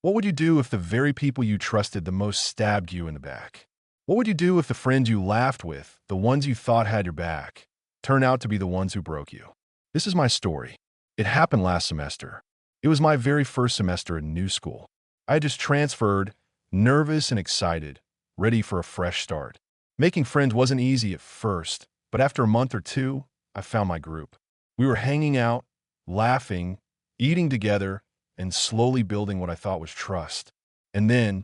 What would you do if the very people you trusted the most stabbed you in the back? What would you do if the friends you laughed with, the ones you thought had your back, turn out to be the ones who broke you? This is my story. It happened last semester. It was my very first semester in new school. I had just transferred, nervous and excited, ready for a fresh start. Making friends wasn't easy at first, but after a month or two, I found my group. We were hanging out, laughing, eating together, and slowly building what I thought was trust. And then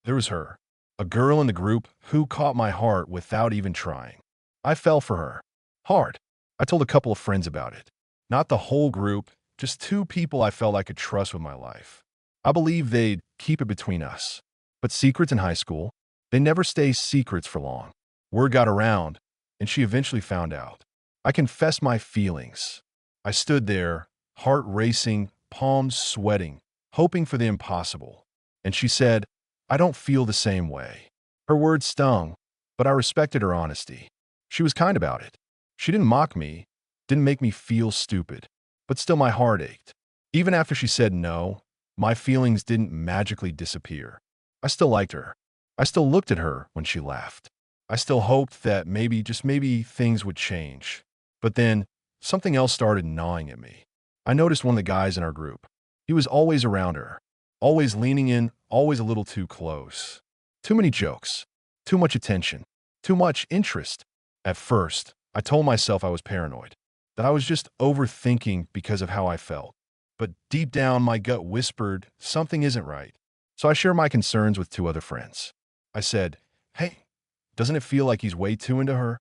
there was her, a girl in the group who caught my heart without even trying. I fell for her. Hard. I told a couple of friends about it. Not the whole group, just two people I felt I could trust with my life. I believed they'd keep it between us. But secrets in high school, they never stay secrets for long. Word got around, and she eventually found out. I confessed my feelings. I stood there, heart racing, palms sweating, hoping for the impossible. And she said, "I don't feel the same way." Her words stung, but I respected her honesty. She was kind about it. She didn't mock me, didn't make me feel stupid, but still my heart ached. Even after she said no, my feelings didn't magically disappear. I still liked her. I still looked at her when she laughed. I still hoped that maybe, just maybe, things would change. But then, something else started gnawing at me. I noticed one of the guys in our group. He was always around her, always leaning in, always a little too close. Too many jokes, too much attention, too much interest. At first, I told myself I was paranoid, that I was just overthinking because of how I felt. But deep down, my gut whispered, something isn't right. So I shared my concerns with two other friends. I said, "Hey, doesn't it feel like he's way too into her?"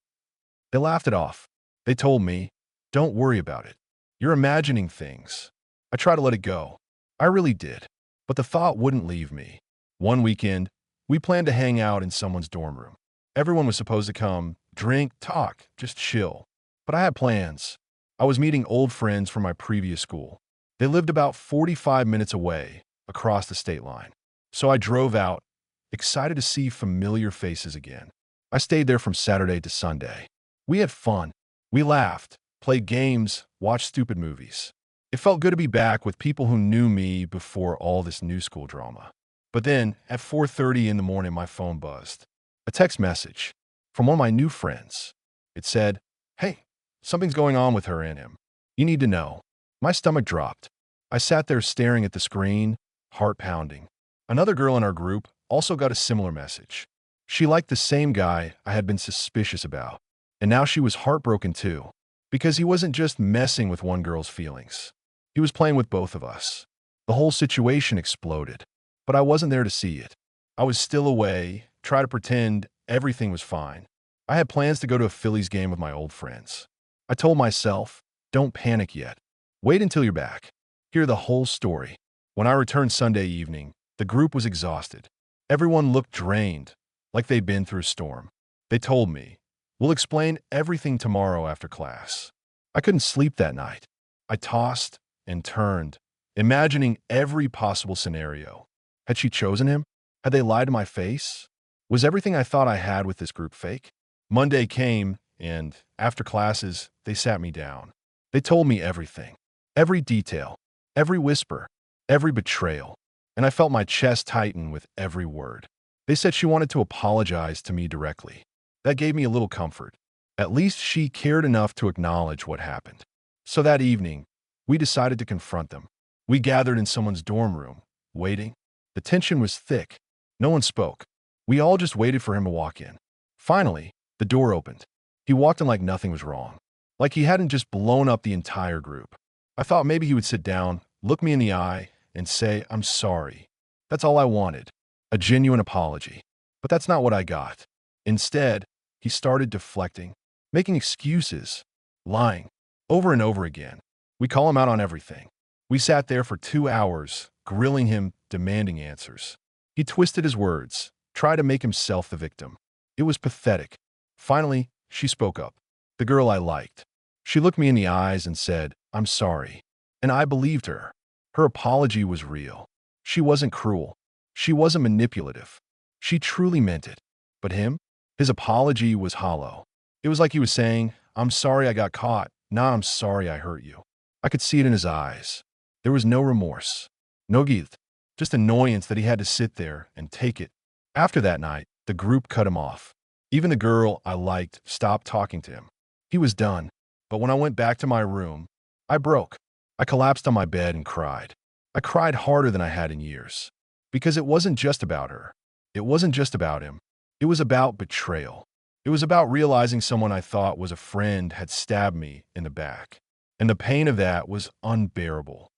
They laughed it off. They told me, "Don't worry about it. You're imagining things." I tried to let it go. I really did. But the thought wouldn't leave me. One weekend, we planned to hang out in someone's dorm room. Everyone was supposed to come, drink, talk, just chill. But I had plans. I was meeting old friends from my previous school. They lived about 45 minutes away, across the state line. So I drove out, excited to see familiar faces again. I stayed there from Saturday to Sunday. We had fun. We laughed, played games, watched stupid movies. It felt good to be back with people who knew me before all this new school drama. But then, at 4:30 in the morning, my phone buzzed. A text message from one of my new friends. It said, "Hey, something's going on with her and him. You need to know." My stomach dropped. I sat there staring at the screen, heart pounding. Another girl in our group also got a similar message. She liked the same guy I had been suspicious about. And now she was heartbroken too, because he wasn't just messing with one girl's feelings. He was playing with both of us. The whole situation exploded, but I wasn't there to see it. I was still away, trying to pretend everything was fine. I had plans to go to a Phillies game with my old friends. I told myself, don't panic yet. Wait until you're back. Hear the whole story. When I returned Sunday evening, the group was exhausted. Everyone looked drained, like they'd been through a storm. They told me, "We'll explain everything tomorrow after class." I couldn't sleep that night. I tossed and turned, imagining every possible scenario. Had she chosen him? Had they lied to my face? Was everything I thought I had with this group fake? Monday came, and after classes, they sat me down. They told me everything, every detail, every whisper, every betrayal, and I felt my chest tighten with every word. They said she wanted to apologize to me directly. That gave me a little comfort. At least she cared enough to acknowledge what happened. So that evening, we decided to confront them. We gathered in someone's dorm room, waiting. The tension was thick. No one spoke. We all just waited for him to walk in. Finally, the door opened. He walked in like nothing was wrong, like he hadn't just blown up the entire group. I thought maybe he would sit down, look me in the eye, and say, "I'm sorry." That's all I wanted, a genuine apology. But that's not what I got. Instead, he started deflecting, making excuses, lying, over and over again. We call him out on everything. We sat there for 2 hours, grilling him, demanding answers. He twisted his words, tried to make himself the victim. It was pathetic. Finally, she spoke up. The girl I liked. She looked me in the eyes and said, "I'm sorry." And I believed her. Her apology was real. She wasn't cruel. She wasn't manipulative. She truly meant it. But him? His apology was hollow. It was like he was saying, "I'm sorry I got caught. Now I'm sorry I hurt you." I could see it in his eyes. There was no remorse, no guilt, just annoyance that he had to sit there and take it. After that night, the group cut him off. Even the girl I liked stopped talking to him. He was done. But when I went back to my room, I broke. I collapsed on my bed and cried. I cried harder than I had in years. Because it wasn't just about her. It wasn't just about him. It was about betrayal. It was about realizing someone I thought was a friend had stabbed me in the back. And the pain of that was unbearable.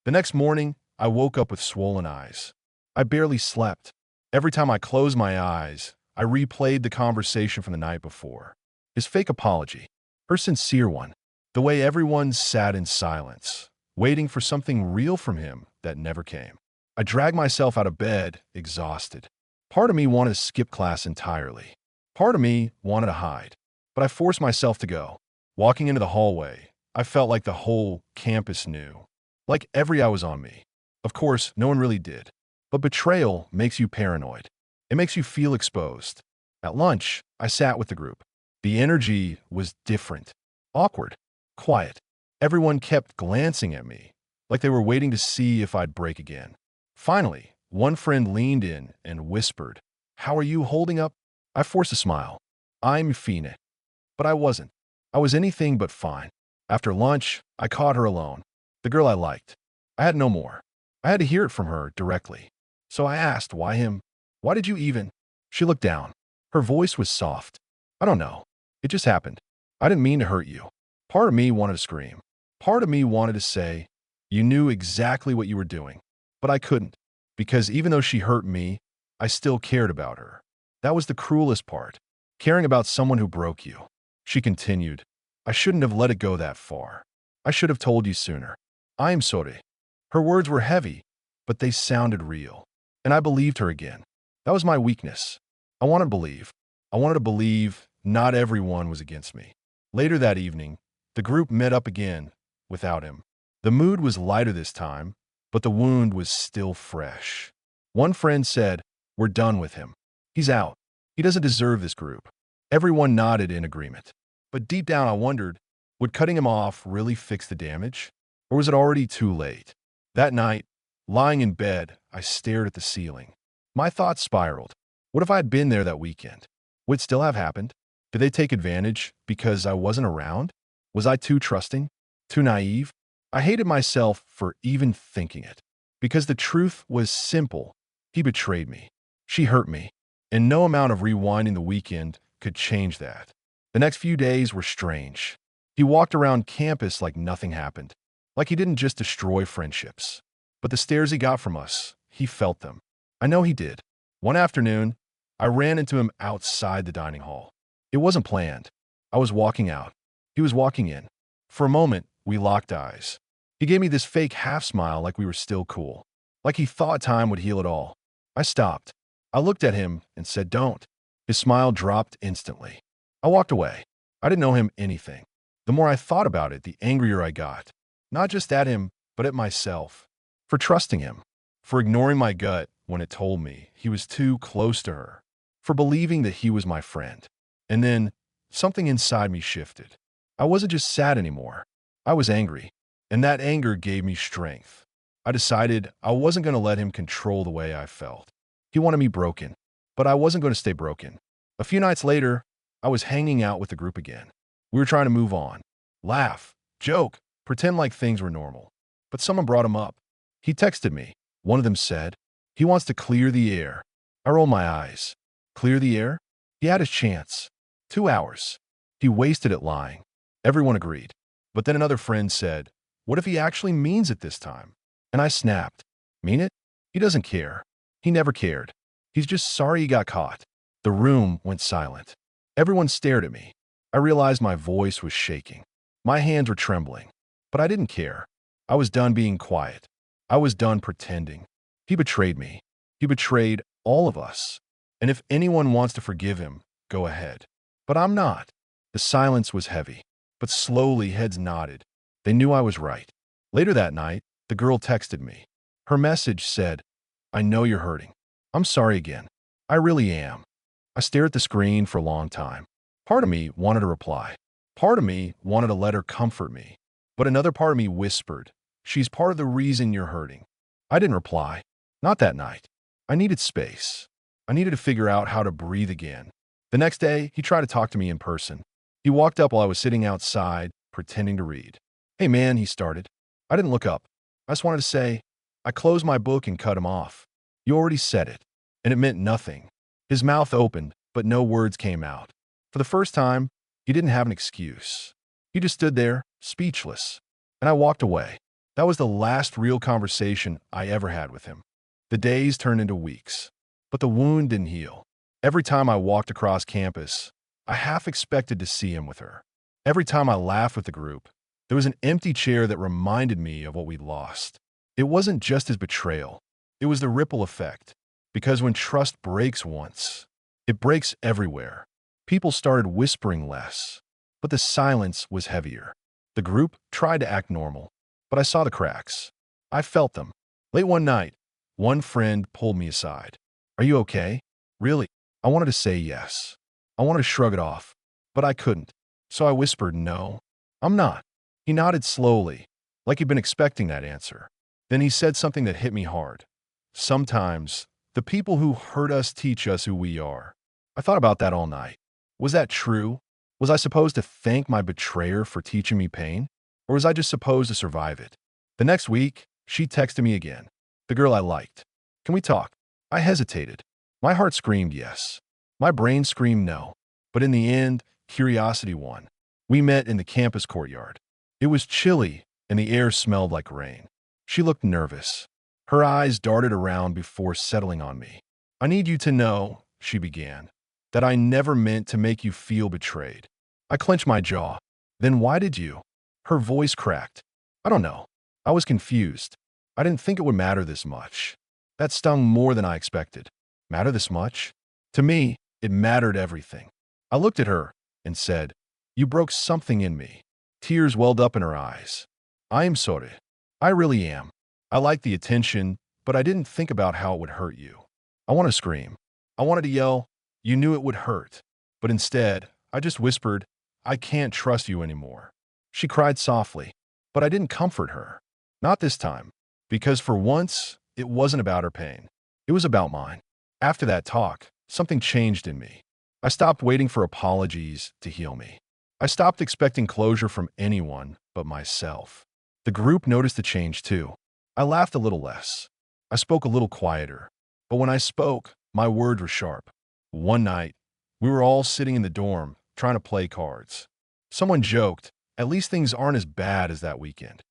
The next morning, I woke up with swollen eyes. I barely slept. Every time I closed my eyes, I replayed the conversation from the night before. His fake apology. Her sincere one. The way everyone sat in silence, waiting for something real from him that never came. I dragged myself out of bed, exhausted. Part of me wanted to skip class entirely. Part of me wanted to hide. But I forced myself to go. Walking into the hallway, I felt like the whole campus knew. Like every eye was on me. Of course, no one really did. But betrayal makes you paranoid. It makes you feel exposed. At lunch, I sat with the group. The energy was different. Awkward. Quiet. Everyone kept glancing at me, like they were waiting to see if I'd break again. Finally, one friend leaned in and whispered, "How are you holding up?" I forced a smile. I'm fine. But I wasn't. I was anything but fine. After lunch, I caught her alone. The girl I liked. I had no more. I had to hear it from her directly. So I asked, why him? Why did you even? She looked down. Her voice was soft. I don't know. It just happened. I didn't mean to hurt you. Part of me wanted to scream. Part of me wanted to say, you knew exactly what you were doing. But I couldn't. Because even though she hurt me, I still cared about her. That was the cruelest part. Caring about someone who broke you. She continued, I shouldn't have let it go that far. I should have told you sooner. I am sorry. Her words were heavy, but they sounded real. And I believed her again. That was my weakness. I wanted to believe. I wanted to believe not everyone was against me. Later that evening, the group met up again without him. The mood was lighter this time, but the wound was still fresh. One friend said, we're done with him. He's out. He doesn't deserve this group. Everyone nodded in agreement. But deep down I wondered, would cutting him off really fix the damage? Or was it already too late? That night, lying in bed, I stared at the ceiling. My thoughts spiraled. What if I had been there that weekend? Would it still have happened? Did they take advantage because I wasn't around? Was I too trusting? Too naive? I hated myself for even thinking it. Because the truth was simple. He betrayed me. She hurt me. And no amount of rewinding the weekend could change that. The next few days were strange. He walked around campus like nothing happened. Like he didn't just destroy friendships. But the stares he got from us, he felt them. I know he did. One afternoon, I ran into him outside the dining hall. It wasn't planned. I was walking out. He was walking in. For a moment, we locked eyes. He gave me this fake half smile like we were still cool. Like he thought time would heal it all. I stopped. I looked at him and said, don't. His smile dropped instantly. I walked away. I didn't know him anything. The more I thought about it, the angrier I got. Not just at him, but at myself. For trusting him. For ignoring my gut when it told me he was too close to her. For believing that he was my friend. And then, something inside me shifted. I wasn't just sad anymore. I was angry. And that anger gave me strength. I decided I wasn't going to let him control the way I felt. He wanted me broken. But I wasn't going to stay broken. A few nights later, I was hanging out with the group again. We were trying to move on. Laugh. Joke. Pretend like things were normal. But someone brought him up. He texted me. One of them said, he wants to clear the air. I rolled my eyes. Clear the air? He had his chance. 2 hours. He wasted it lying. Everyone agreed. But then another friend said, what if he actually means it this time? And I snapped. Mean it? He doesn't care. He never cared. He's just sorry he got caught. The room went silent. Everyone stared at me. I realized my voice was shaking. My hands were trembling. But I didn't care. I was done being quiet. I was done pretending. He betrayed me. He betrayed all of us. And if anyone wants to forgive him, go ahead. But I'm not. The silence was heavy. But slowly heads nodded. They knew I was right. Later that night, the girl texted me. Her message said, I know you're hurting. I'm sorry again. I really am. I stared at the screen for a long time. Part of me wanted to reply. Part of me wanted to let her comfort me. But another part of me whispered, she's part of the reason you're hurting. I didn't reply. Not that night. I needed space. I needed to figure out how to breathe again. The next day, he tried to talk to me in person. He walked up while I was sitting outside, pretending to read. Hey man, he started. I didn't look up. I just wanted to say, I closed my book and cut him off. You already said it, and it meant nothing. His mouth opened, but no words came out. For the first time, he didn't have an excuse. He just stood there, speechless. And I walked away. That was the last real conversation I ever had with him. The days turned into weeks, but the wound didn't heal. Every time I walked across campus, I half expected to see him with her. Every time I laughed with the group, there was an empty chair that reminded me of what we'd lost. It wasn't just his betrayal. It was the ripple effect. Because when trust breaks once, it breaks everywhere. People started whispering less, but the silence was heavier. The group tried to act normal, but I saw the cracks. I felt them. Late one night, one friend pulled me aside. Are you okay? Really? I wanted to say yes. I wanted to shrug it off, but I couldn't. So I whispered, no, I'm not. He nodded slowly, like he'd been expecting that answer. Then he said something that hit me hard. Sometimes, the people who hurt us teach us who we are. I thought about that all night. Was that true? Was I supposed to thank my betrayer for teaching me pain? Or was I just supposed to survive it? The next week, she texted me again. The girl I liked. Can we talk? I hesitated. My heart screamed yes. My brain screamed no. But in the end, curiosity won. We met in the campus courtyard. It was chilly, and the air smelled like rain. She looked nervous. Her eyes darted around before settling on me. I need you to know, she began, that I never meant to make you feel betrayed. I clenched my jaw. Then why did you? Her voice cracked. I don't know. I was confused. I didn't think it would matter this much. That stung more than I expected. Matter this much? To me, it mattered everything. I looked at her and said, you broke something in me. Tears welled up in her eyes. I am sorry. I really am. I liked the attention, but I didn't think about how it would hurt you. I want to scream. I wanted to yell, you knew it would hurt. But instead, I just whispered, I can't trust you anymore. She cried softly, but I didn't comfort her. Not this time, because for once, it wasn't about her pain. It was about mine. After that talk, something changed in me. I stopped waiting for apologies to heal me. I stopped expecting closure from anyone but myself. The group noticed the change too. I laughed a little less. I spoke a little quieter. But when I spoke, my words were sharp. One night, we were all sitting in the dorm, trying to play cards. Someone joked, at least things aren't as bad as that weekend.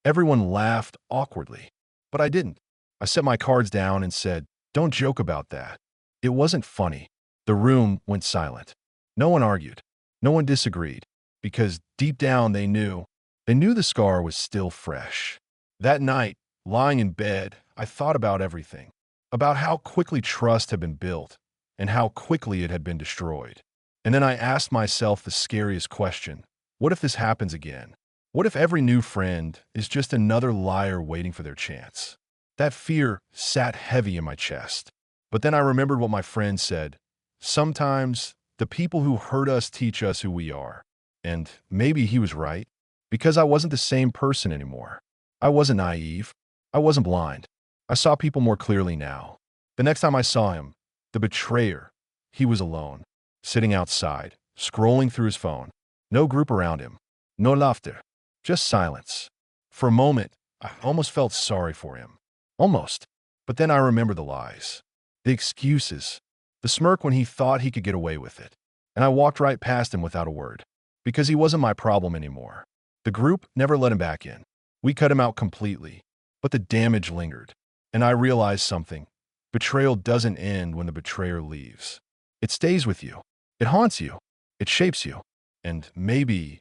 Everyone laughed awkwardly. But I didn't. I set my cards down and said, don't joke about that. It wasn't funny. The room went silent. No one argued. No one disagreed. Because deep down they knew the scar was still fresh. That night, lying in bed, I thought about everything. About how quickly trust had been built and how quickly it had been destroyed. And then I asked myself the scariest question. What if this happens again? What if every new friend is just another liar waiting for their chance? That fear sat heavy in my chest. But then I remembered what my friend said. Sometimes the people who hurt us teach us who we are. And maybe he was right, because I wasn't the same person anymore. I wasn't naive. I wasn't blind. I saw people more clearly now. The next time I saw him, the betrayer, he was alone, sitting outside, scrolling through his phone. No group around him. No laughter. Just silence. For a moment, I almost felt sorry for him. Almost. But then I remembered the lies. The excuses. The smirk when he thought he could get away with it. And I walked right past him without a word. Because he wasn't my problem anymore. The group never let him back in. We cut him out completely. But the damage lingered. And I realized something. Betrayal doesn't end when the betrayer leaves. It stays with you. It haunts you. It shapes you. And maybe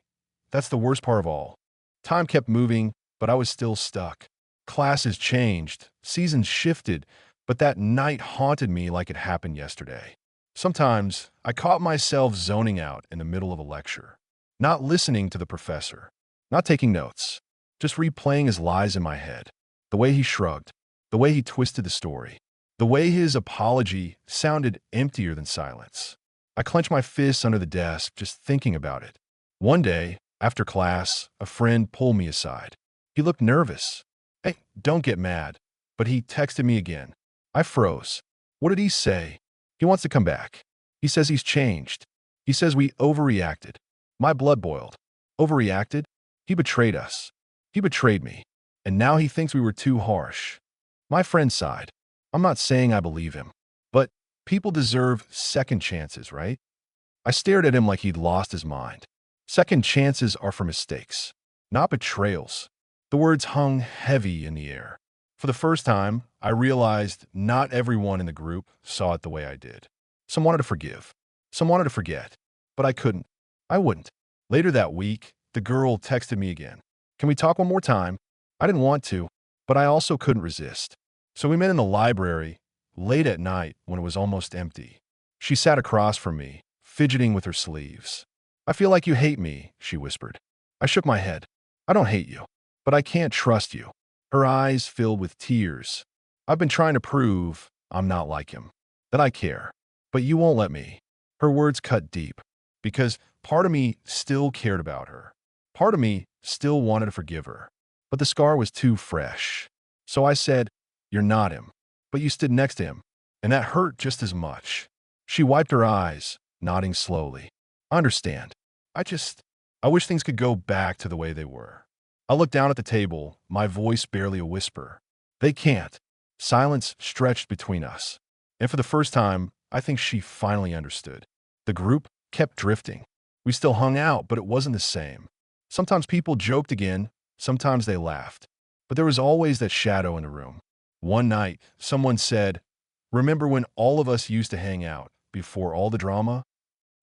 that's the worst part of all. Time kept moving, but I was still stuck. Classes changed. Seasons shifted. But that night haunted me like it happened yesterday. Sometimes I caught myself zoning out in the middle of a lecture. Not listening to the professor. Not taking notes. Just replaying his lies in my head. The way he shrugged. The way he twisted the story. The way his apology sounded emptier than silence. I clenched my fists under the desk just thinking about it. One day, after class, a friend pulled me aside. He looked nervous. Hey, don't get mad. But he texted me again. I froze. What did he say? He wants to come back. He says he's changed. He says we overreacted. My blood boiled. Overreacted? He betrayed us. He betrayed me. And now he thinks we were too harsh. My friend sighed. I'm not saying I believe him, but people deserve second chances, right? I stared at him like he'd lost his mind. Second chances are for mistakes, not betrayals. The words hung heavy in the air. For the first time, I realized not everyone in the group saw it the way I did. Some wanted to forgive. Some wanted to forget. But I couldn't. I wouldn't. Later that week, the girl texted me again. Can we talk one more time? I didn't want to, but I also couldn't resist. So we met in the library, late at night when it was almost empty. She sat across from me, fidgeting with her sleeves. I feel like you hate me, she whispered. I shook my head. I don't hate you, but I can't trust you. Her eyes filled with tears. I've been trying to prove I'm not like him, that I care, but you won't let me. Her words cut deep, because part of me still cared about her. Part of me still wanted to forgive her, but the scar was too fresh. So I said, you're not him, but you stood next to him, and that hurt just as much. She wiped her eyes, nodding slowly. I understand. I wish things could go back to the way they were. I looked down at the table, my voice barely a whisper. They can't. Silence stretched between us. And for the first time, I think she finally understood. The group kept drifting. We still hung out, but it wasn't the same. Sometimes people joked again, sometimes they laughed. But there was always that shadow in the room. One night, someone said, remember when all of us used to hang out, before all the drama?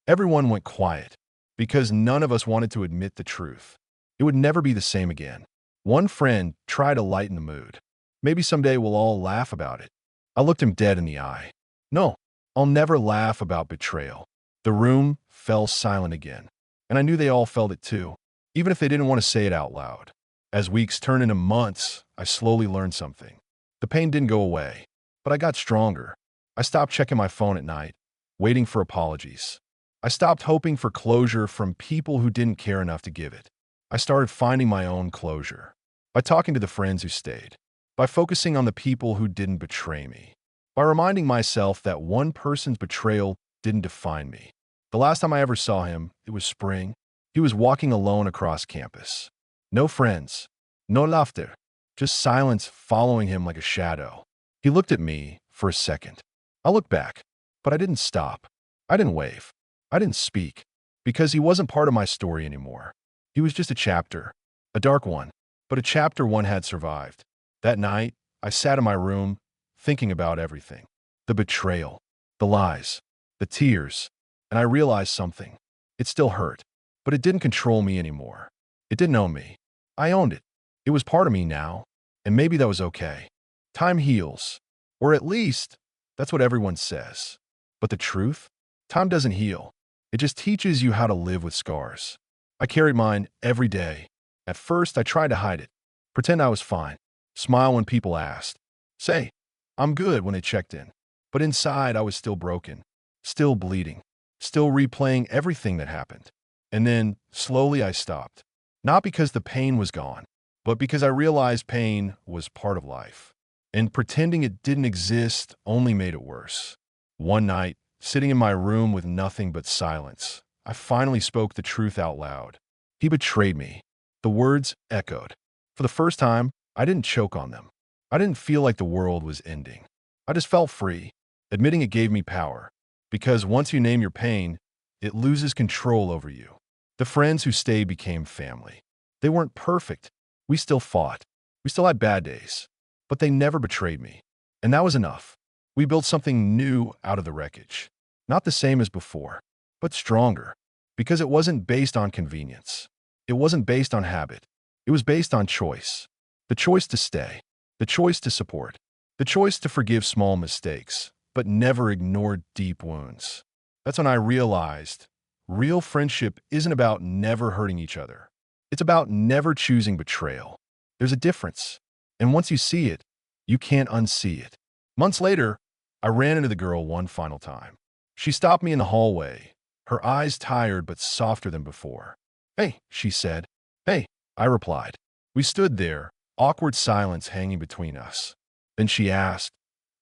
Everyone went quiet, because none of us wanted to admit the truth. It would never be the same again. One friend tried to lighten the mood. Maybe someday we'll all laugh about it. I looked him dead in the eye. No, I'll never laugh about betrayal. The room fell silent again, and I knew they all felt it too, even if they didn't want to say it out loud. As weeks turned into months, I slowly learned something. The pain didn't go away, but I got stronger. I stopped checking my phone at night, waiting for apologies. I stopped hoping for closure from people who didn't care enough to give it. I started finding my own closure by talking to the friends who stayed, by focusing on the people who didn't betray me, by reminding myself that one person's betrayal didn't define me. The last time I ever saw him, it was spring. He was walking alone across campus. No friends, no laughter, just silence following him like a shadow. He looked at me for a second. I looked back, but I didn't stop. I didn't wave. I didn't speak, because he wasn't part of my story anymore. He was just a chapter, a dark one, but a chapter one had survived. That night, I sat in my room, thinking about everything. The betrayal, the lies, the tears, and I realized something. It still hurt, but it didn't control me anymore. It didn't own me. I owned it. It was part of me now, and maybe that was okay. Time heals, or at least, that's what everyone says. But the truth? Time doesn't heal. It just teaches you how to live with scars. I carried mine every day. At first, I tried to hide it, pretend I was fine, smile when people asked, say, I'm good when they checked in. But inside, I was still broken, still bleeding, still replaying everything that happened. And then, slowly, I stopped. Not because the pain was gone, but because I realized pain was part of life. And pretending it didn't exist only made it worse. One night, sitting in my room with nothing but silence, I finally spoke the truth out loud. He betrayed me. The words echoed. For the first time, I didn't choke on them. I didn't feel like the world was ending. I just felt free. Admitting it gave me power. Because once you name your pain, it loses control over you. The friends who stayed became family. They weren't perfect. We still fought. We still had bad days. But they never betrayed me. And that was enough. We built something new out of the wreckage. Not the same as before, but stronger. Because it wasn't based on convenience. It wasn't based on habit. It was based on choice. The choice to stay. The choice to support. The choice to forgive small mistakes, but never ignore deep wounds. That's when I realized real friendship isn't about never hurting each other. It's about never choosing betrayal. There's a difference. And once you see it, you can't unsee it. Months later, I ran into the girl one final time. She stopped me in the hallway, her eyes tired but softer than before. Hey, she said. Hey, I replied. We stood there, awkward silence hanging between us. Then she asked,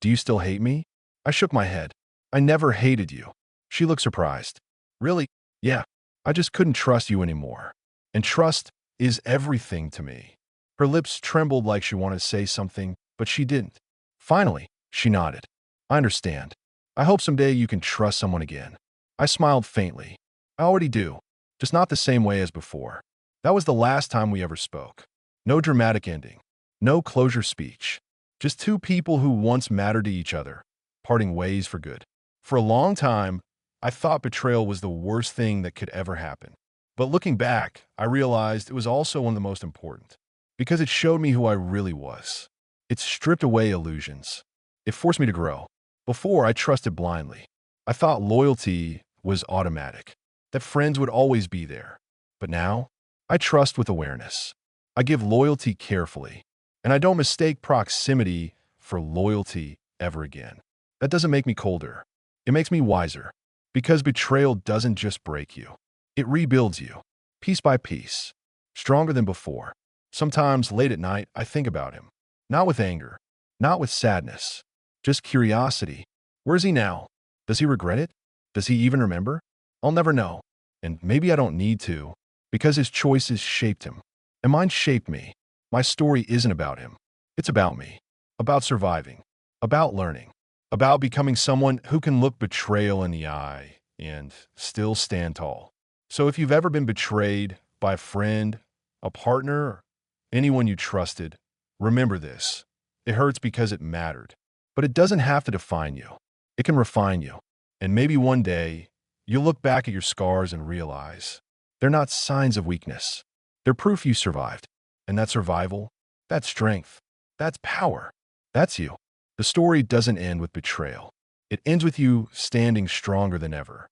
Do you still hate me? I shook my head. I never hated you. She looked surprised. Really? Yeah. I just couldn't trust you anymore. And trust is everything to me. Her lips trembled like she wanted to say something, but she didn't. Finally, she nodded. I understand. I hope someday you can trust someone again. I smiled faintly. I already do, just not the same way as before. That was the last time we ever spoke. No dramatic ending. No closure speech. Just two people who once mattered to each other, parting ways for good. For a long time, I thought betrayal was the worst thing that could ever happen. But looking back, I realized it was also one of the most important. Because it showed me who I really was. It stripped away illusions. It forced me to grow. Before, I trusted blindly. I thought loyalty was automatic, that friends would always be there. But now, I trust with awareness. I give loyalty carefully, and I don't mistake proximity for loyalty ever again. That doesn't make me colder. It makes me wiser, because betrayal doesn't just break you. It rebuilds you, piece by piece, stronger than before. Sometimes late at night, I think about him. Not with anger, not with sadness, just curiosity. Where is he now? Does he regret it? Does he even remember? I'll never know. And maybe I don't need to, because his choices shaped him. And mine shaped me. My story isn't about him. It's about me. About surviving. About learning. About becoming someone who can look betrayal in the eye and still stand tall. So if you've ever been betrayed by a friend, a partner, or anyone you trusted, remember this. It hurts because it mattered. But it doesn't have to define you. It can refine you. And maybe one day, you'll look back at your scars and realize they're not signs of weakness. They're proof you survived. And that survival, that's strength, that's power, that's you. The story doesn't end with betrayal. It ends with you standing stronger than ever.